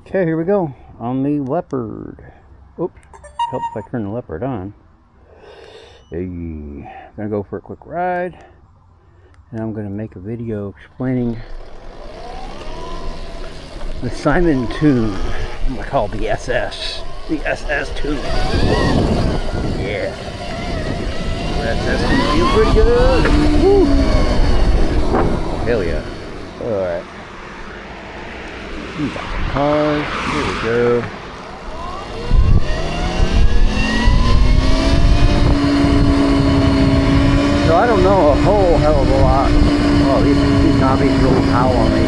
Okay, here we go on the leopard. Oops, helps if I turn the leopard on. Hey, gonna go for a quick ride, and I'm gonna make a video explaining the Simon tune. I call it the SS tune. Yeah, SS tune feels pretty good. Woo. Hell yeah! All right. Cars, here we go. So I don't know a whole hell of a lot. Oh, these knobbies really howl on me.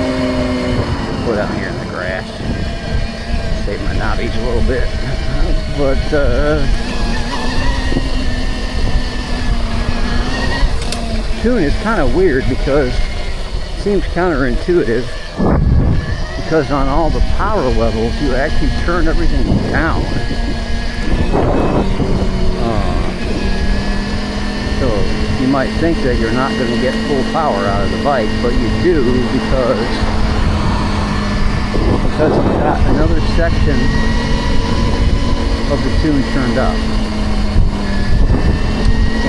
Put out here in the grass. Save my knobbies a little bit. But tune is kind of weird because it seems counterintuitive. Because on all the power levels, you actually turn everything down. So you might think that you're not going to get full power out of the bike, but you do because you've got another section of the tune turned up.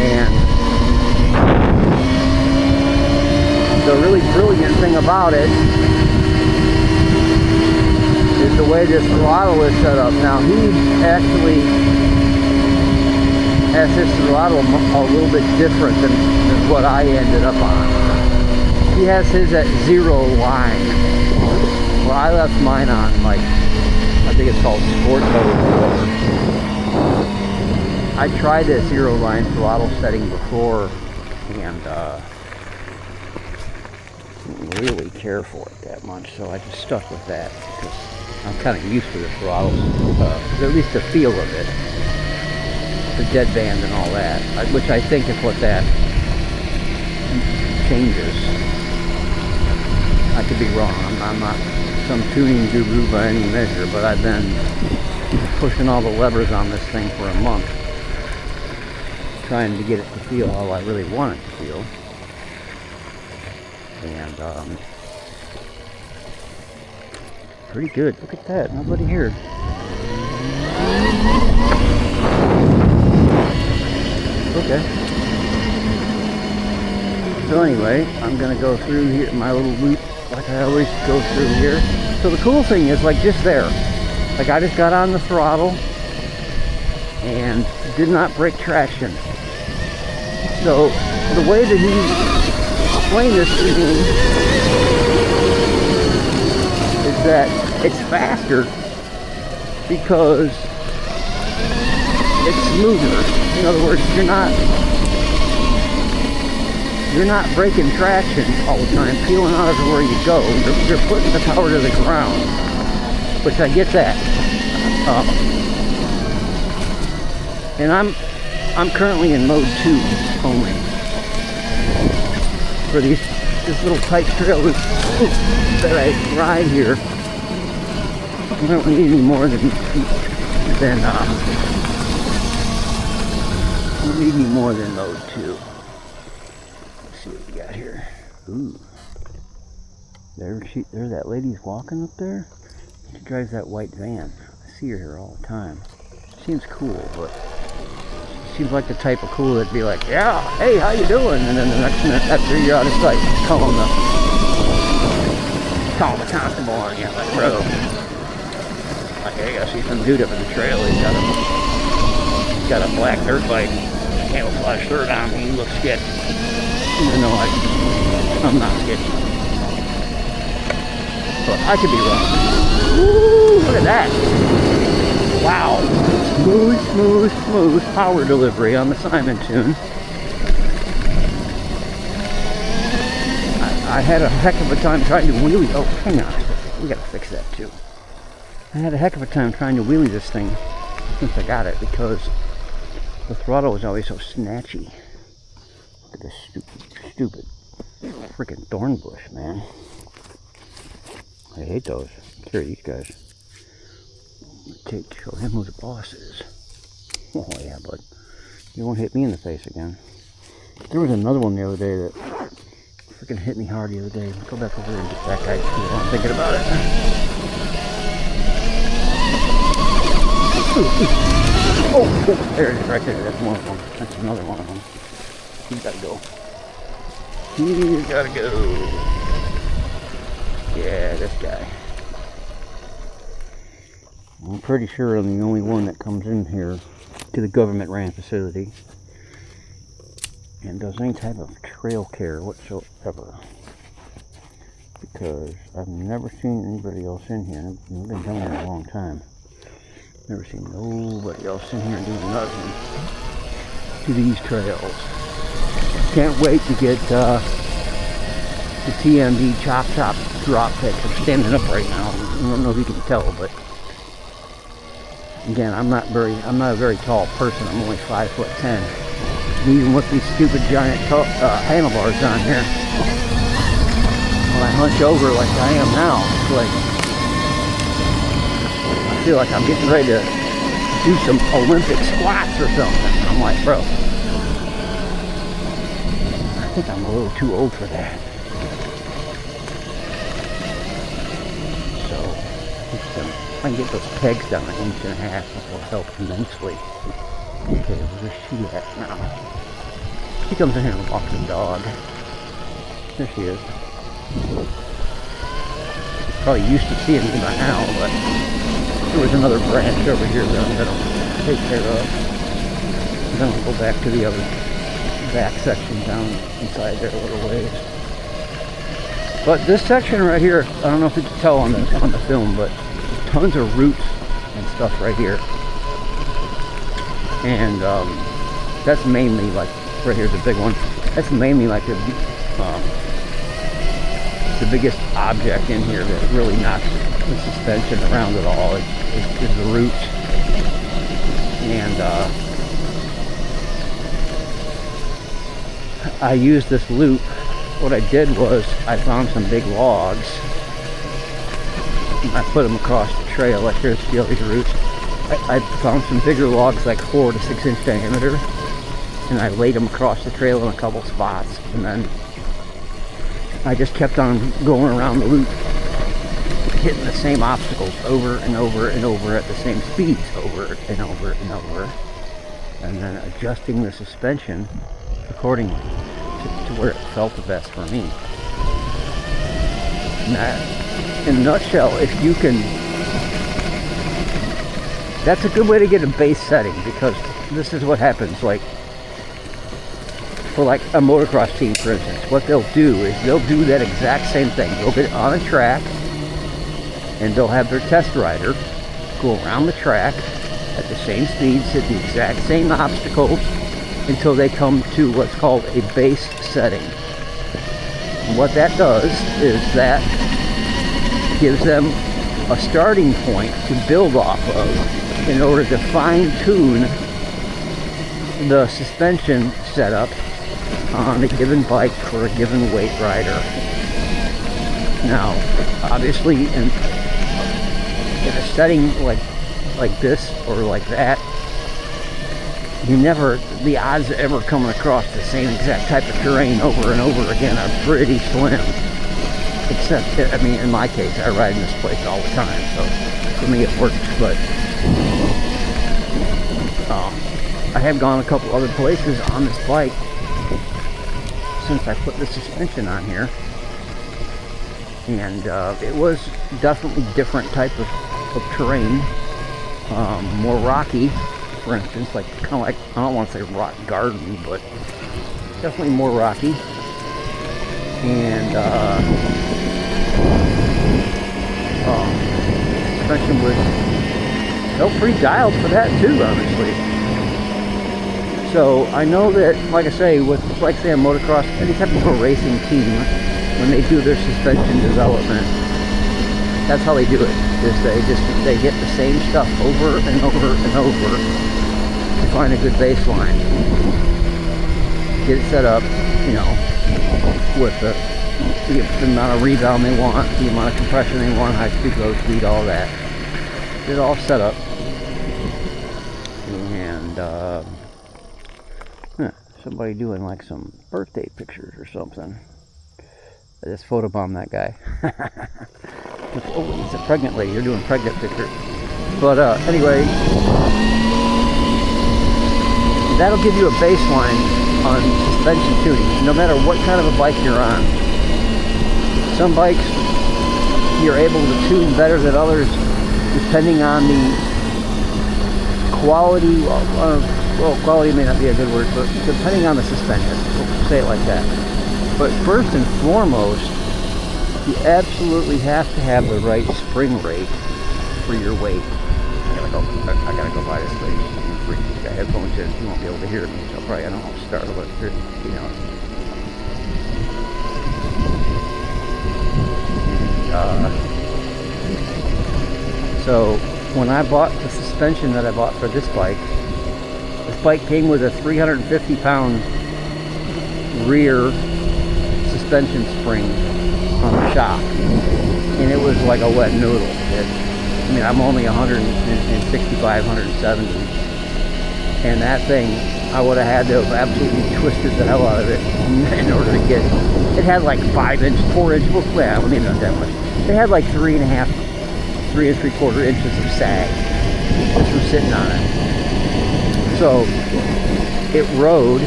And the really brilliant thing about it is the way this throttle is set up. Now he actually has his throttle a little bit different than what I ended up on. He has his at 0 line. Well, I left mine on, like, I think it's called sport mode or whatever. I tried the 0 line throttle setting before and didn't really care for it that much, so I just stuck with that because I'm kind of used to the throttles, at least the feel of it, the deadband and all that, which I think is what that changes. I could be wrong. I'm not some tuning guru by any measure, but I've been pushing all the levers on this thing for a month, trying to get it to feel how I really want it to feel. And pretty good. Look at that. Nobody here. Okay. So anyway, I'm going to go through here, my little loop, like I always go through here. So the cool thing is, like, just there. Like, I just got on the throttle and did not break traction. So the way that he explained this to me is that it's faster because it's smoother. In other words, you're not breaking traction all the time, peeling out everywhere you go. You're putting the power to the ground, which I get that. And I'm currently in mode 2 only for this little tight trail that I ride here. I don't need any more than mode 2. Let's see what we got here. Ooh, there that lady's walking up there. She drives that white van. I see her here all the time. She seems cool, but she seems like the type of cool that'd be like, yeah, hey, how you doing? And then the next minute after you're out of sight, calling the constable on you, like, bro. Like, hey, I see some dude up in the trail. He's got a black dirt bike, camouflage shirt on. He looks sketchy. Even though I'm not sketchy. But I could be wrong. Woo, look at that. Wow. Smooth power delivery on the Simon tune. I had a heck of a time trying to wheelie. Oh, hang on. We gotta fix that too. I had a heck of a time trying to wheelie this thing since I got it because the throttle was always so snatchy. Look at this stupid freaking thorn bush, man. I hate those. Here, these guys. Show him who the boss is. Oh yeah, bud. You won't hit me in the face again. There was another one the other day that freaking hit me hard the other day. Go back over there and get that guy too while I'm thinking about it. Oh, there it is right there. That's one of them. That's another one of them. He's gotta go. He's gotta go. Yeah, this guy. I'm pretty sure I'm the only one that comes in here to the government ran facility and does any type of trail care whatsoever. Because I've never seen anybody else in here. I've been down here a long time. Never seen nobody else in here doing nothing to these trails. Can't wait to get the TMD chop drop pick. I'm standing up right now. I don't know if you can tell, but again, I'm not a very tall person. I'm only 5'10". Even with these stupid giant handlebars on here, when I hunch over like I am now, it's like I feel like I'm getting ready to do some Olympic squats or something. I'm like, bro, I think I'm a little too old for that. So if I can get those pegs down 1.5 inches, it will help immensely. Okay, where's she at now? She comes in here and walks the dog. There she is. Probably used to seeing me by now, but there was another branch over here that I'm going to take care of. And then we'll go back to the other back section down inside there a little ways. But this section right here, I don't know if you can tell on the film, but tons of roots and stuff right here. And that's mainly like, right here's a big one. That's mainly like the biggest object in here that really knocks the suspension around at all is the roots. And I used this loop. What I did was I found some big logs. I put them across the trail. Like here's all these roots. I found some bigger logs, like 4 to 6 inch diameter, and I laid them across the trail in a couple spots, and then I just kept on going around the loop, hitting the same obstacles over and over and over at the same speeds, over and over and over, and then adjusting the suspension accordingly to where it felt the best for me. Now, in a nutshell, if you can, that's a good way to get a base setting, because this is what happens, like for like a motocross team, for instance. What they'll do is they'll do that exact same thing. They'll get on a track and they'll have their test rider go around the track at the same speeds, hit the exact same obstacles until they come to what's called a base setting. And what that does is that gives them a starting point to build off of in order to fine-tune the suspension setup on a given bike for a given weight rider. Now, obviously, in a setting like this or like that, the odds of ever coming across the same exact type of terrain over and over again are pretty slim. Except, I mean, in my case, I ride in this place all the time, so for me it works. But I have gone a couple other places on this bike since I put the suspension on here, and it was definitely different type of terrain, more rocky, for instance, like kind of like, I don't want to say rock garden, but definitely more rocky. And suspension felt pretty dialed for that too, honestly. So I know that, like I say, with, like say, a motocross, any type of a racing team, when they do their suspension development, that's how they do it. Is they hit the same stuff over and over and over to find a good baseline. Get it set up, you know, with the amount of rebound they want, the amount of compression they want, high speed, low speed, all that. Get it all set up. And somebody doing like some birthday pictures or something. I just photobombed that guy. Oh, it's a pregnant lady. You're doing pregnant pictures. But anyway, that'll give you a baseline on suspension tuning, no matter what kind of a bike you're on. Some bikes you're able to tune better than others, depending on the quality. Well, quality may not be a good word, but depending on the suspension. We'll say it like that. But first and foremost, you absolutely have to have the right spring rate for your weight. I gotta go by this lady. She's got headphones in. She won't be able to hear me, so probably I don't want to startle it. You know. So when I bought the suspension that I bought for this bike came with a 350-pound rear suspension spring on the shock, and it was like a wet noodle. I mean, I'm only 165, 170, and that thing, I would have had to have absolutely twisted the hell out of it in order to get it. It had like 4 inch, well, maybe not that much. It had like 3 3/4 inches of sag just from sitting on it. So it rode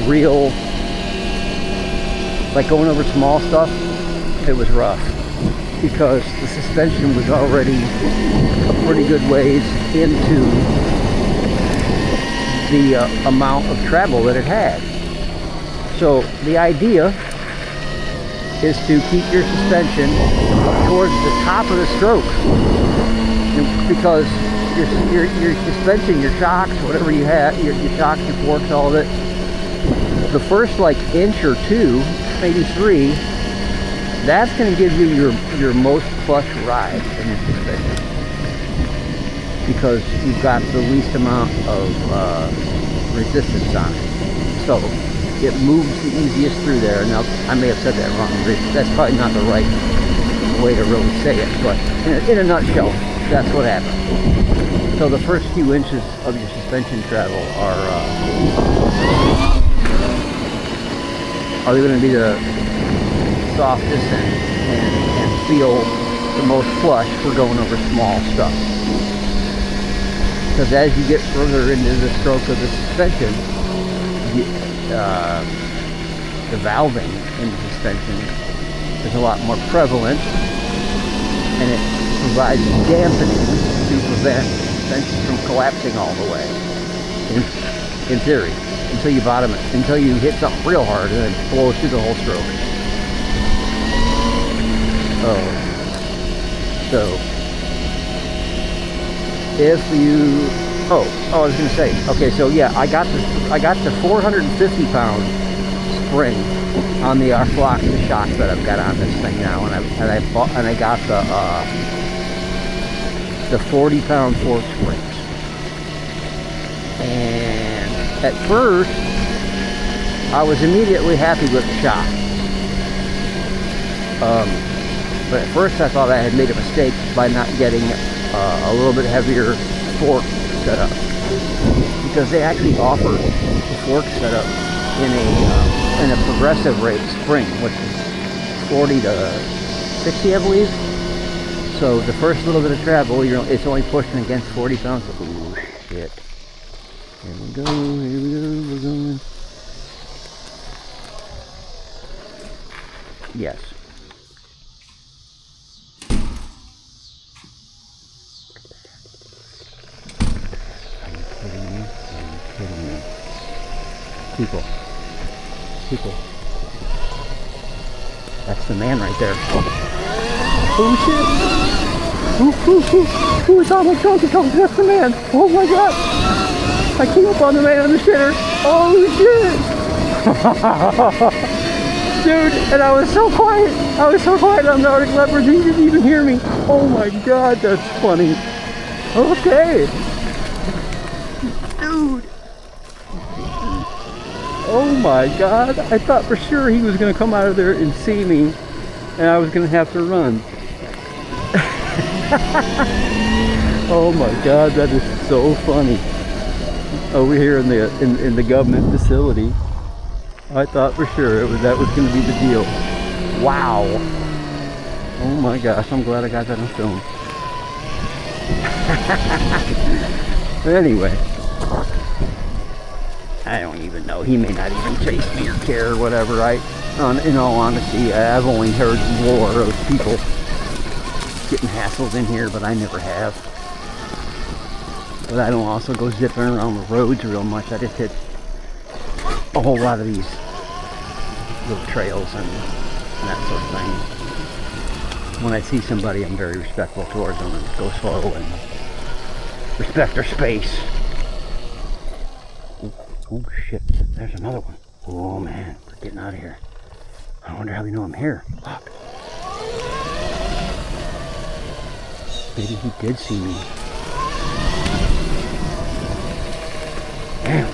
real, like going over small stuff, it was rough because the suspension was already a pretty good ways into the amount of travel that it had. So the idea is to keep your suspension towards the top of the stroke, because your suspension, your shocks, whatever you have, your shocks, your forks, all of it, the first like inch or two, maybe 3, that's going to give you your most plush ride in your suspension, because you've got the least amount of resistance on it. So it moves the easiest through there. Now, I may have said that wrong. That's probably not the right way to really say it, but in a nutshell, that's what happens. So the first few inches of your suspension travel are going to be the softest and feel the most plush for going over small stuff. Because as you get further into the stroke of the suspension, the valving in the suspension is a lot more prevalent, and it provides dampening to prevent suspension from collapsing all the way, in theory, until you bottom it, until you hit something real hard and then it blows through the whole stroke. So if you, I was going to say, okay, so yeah, I got the 450-pound spring on the Arflox, the shocks that I've got on this thing now, and I got the 40-pound fork springs. And at first, I was immediately happy with the shock. But at first I thought I had made a mistake by not getting a little bit heavier fork setup, because they actually offer the fork setup in a progressive rate spring, which is 40 to 60, I believe. So the first little bit of travel, it's only pushing against 40 pounds. Ooh, shit. Here we go, we're going. Yes. People. That's the man right there. Oh shit! Ooh, it's on my trunk. That's the man. Oh my god! I came up on the man on the shitter. Oh shit! Dude, and I was so quiet. On the Arctic Leopard. He didn't even hear me. Oh my god, that's funny. Okay. Dude. Oh my god, I thought for sure he was going to come out of there and see me, and I was going to have to run. Oh my god, that is so funny. Over here in the government facility, I thought for sure that was going to be the deal. Wow. Oh my gosh, I'm glad I got that on film. But anyway, I don't even know. He may not even chase me or care or whatever. In all honesty, I've only heard lore of people getting hassled in here, but I never have. But I don't also go zipping around the roads real much. I just hit a whole lot of these little trails and that sort of thing. When I see somebody, I'm very respectful towards them and go slow and respect their space. Oh shit, there's another one. Oh man, we're getting out of here. I wonder how they know I'm here. Look. Maybe he did see me. Damn.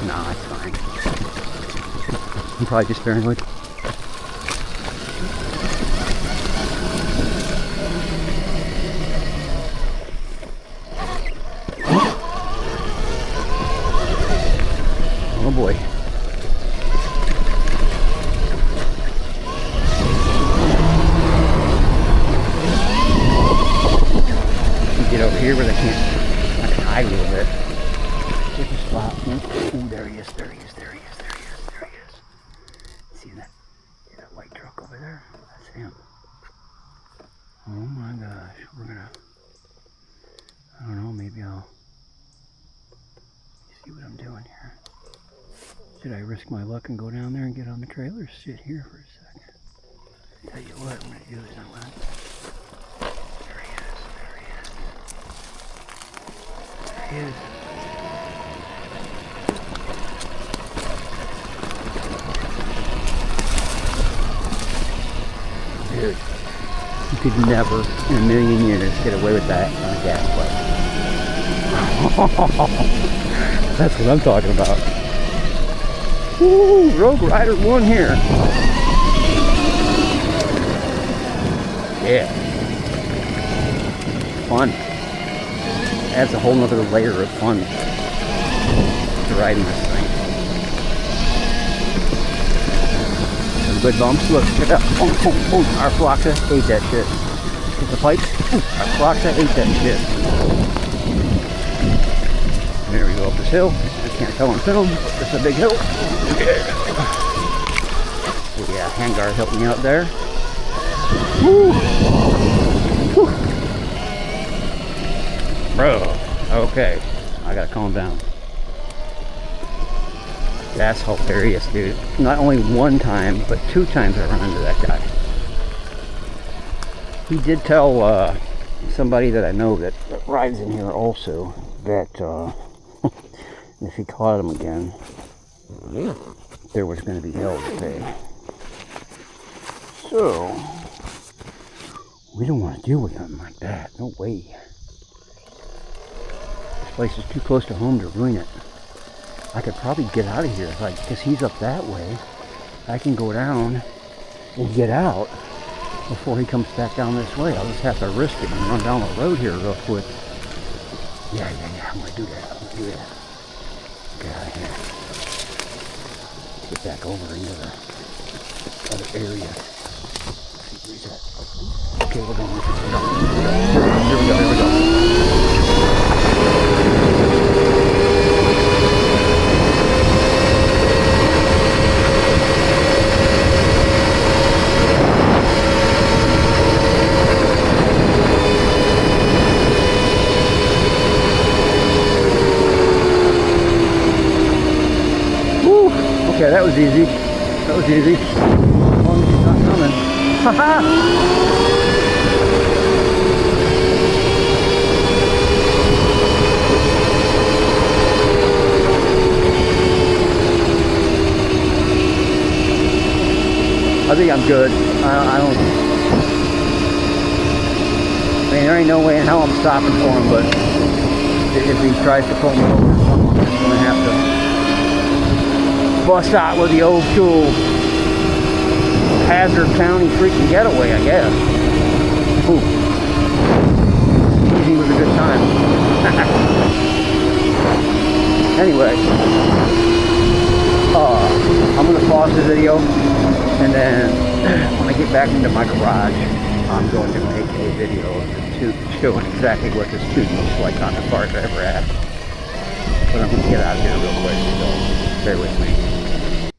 Nah, it's fine. I'm probably just paranoid. Oh boy. Get over here where I can hide a little bit. There's a spot. Oh, there he is, there he is, there he is, there he is, there he is. See that? See that white truck over there? That's him. Oh my gosh, we're gonna, I don't know, maybe I'll see what I'm doing here. Should I risk my luck and go down there and get on the trailer or sit here for a second? Tell you what I'm gonna do is I'm gonna, there he is, there he is. There he is. Dude, you could never in a million years get away with that on a gas pipe. That's what I'm talking about. Woo! Rogue Rider 1 here. Yeah. Fun. Adds a whole nother layer of fun to riding this thing. Some good bumps. Look, check out. Oh, our Floxa ate that shit. Get the pipes. Our Floxa ate that shit. There we go up this hill. I can't tell on film, but it's a big hill. Yeah, handguard helping me out there. Woo! Woo! Bro, okay, I gotta calm down. That's hilarious, dude. Not only one time, but 2 times I run into that guy. He did tell somebody that I know that rides in here also that if he caught him again, there was going to be hell to pay. So, we don't want to deal with nothing like that. No way. This place is too close to home to ruin it. I could probably get out of here, because he's up that way. I can go down and get out before he comes back down this way. I'll just have to risk it and run down the road here real quick. Yeah, I'm going to do that. I'm going to do that. Get out of here. Get back over into the other area. Where's that? Okay, we're going. Here we go. Here we go. Okay, that was easy. That was easy. As long as he's not coming. Haha! I think I'm good. I don't. I mean, there ain't no way in hell I'm stopping for him, but if he tries to pull me over or something, I'm just gonna have to bust out with the old school Hazard County freaking getaway, I guess. Ooh. Easy was a good time. Anyway, I'm gonna pause the video, and then when I get back into my garage, I'm going to make a video of the tune showing exactly what this tune looks like on the cars I ever had. But I'm going to get out of here real quick, so bear with me.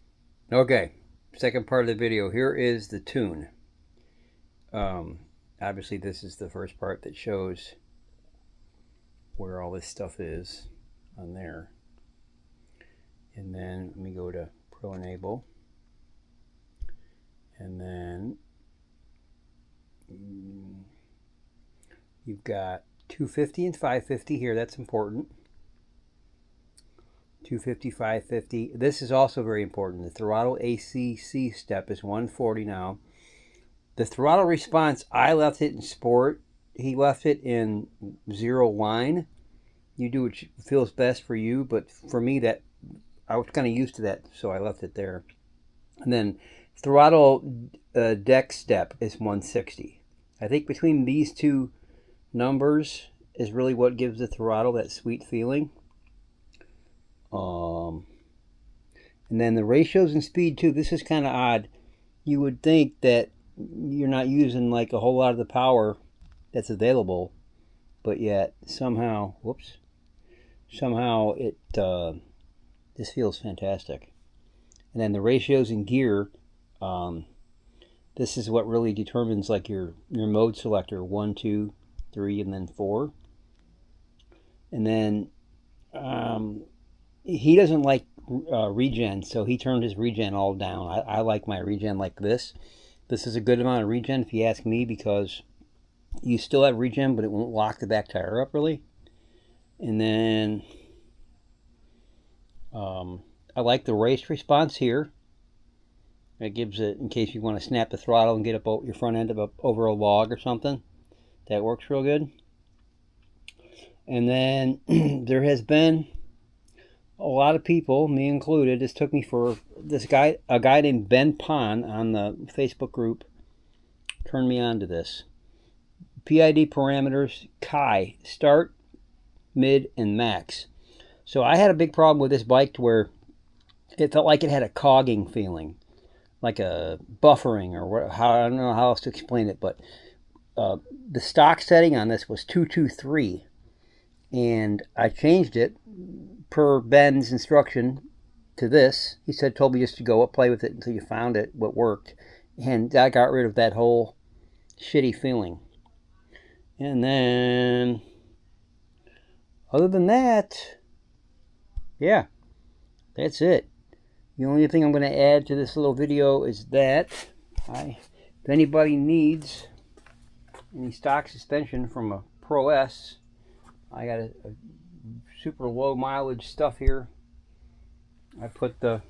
Okay, second part of the video. Here is the tune. Obviously this is the first part that shows where all this stuff is on there. And then let me go to Pro Enable. And then you've got 250 and 550 here. That's important. 250, 550. This is also very important. The throttle ACC step is 140 now. The throttle response, I left it in sport. He left it in 0 line. You do what feels best for you, but for me, that I was kind of used to that, so I left it there. And then throttle deck step is 160. I think between these two numbers is really what gives the throttle that sweet feeling. And then the ratios and speed too. This is kind of odd. You would think that you're not using like a whole lot of the power that's available, but yet somehow, whoops, somehow it this feels fantastic. And then the ratios in gear, this is what really determines like your mode selector, 1, 2, 3, and then 4. And then he doesn't like regen, so he turned his regen all down. I like my regen like this. This is a good amount of regen if you ask me, because you still have regen, but it won't lock the back tire up really. And then I like the race response here. It gives it, in case you want to snap the throttle and get up your front end over a log or something. That works real good. And then there has been a lot of people, me included, this took me for this guy, a guy named Ben Pon on the Facebook group, turned me on to this. PID parameters, Chi, start, mid, and max. So I had a big problem with this bike to where it felt like it had a cogging feeling, like a buffering, or how, I don't know how else to explain it, but the stock setting on this was 223, and I changed it per Ben's instruction to this. He told me just to go up, play with it until you found it, what worked, and that got rid of that whole shitty feeling. And then other than that, yeah, that's it. The only thing I'm going to add to this little video is that if anybody needs any stock suspension from a Pro S, I got a super low mileage stuff here. I put the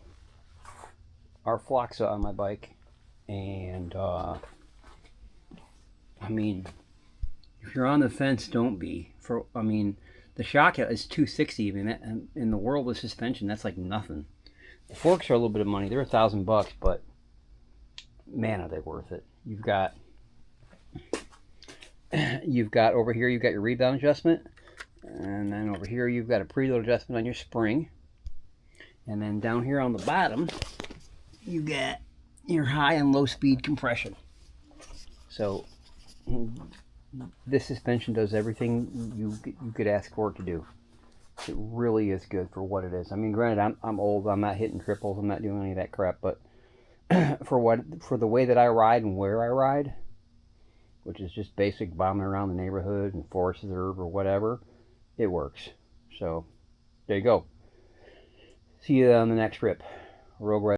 Floxa on my bike, and I mean, if you're on the fence, don't be. I mean, the shock is 260. I mean, in the world of suspension, that's like nothing. The forks are a little bit of money. They're $1,000, but man, are they worth it. You've got over here, you've got your rebound adjustment, and then over here you've got a preload adjustment on your spring, and then down here on the bottom you got your high and low speed compression. So this suspension does everything you could ask for it to do. It really is good for what it is. I mean, granted, I'm old. I'm not hitting triples. I'm not doing any of that crap. But for the way that I ride and where I ride, which is just basic bombing around the neighborhood and forest reserve or whatever, it works. So there you go. See you on the next trip. Rogue Ride.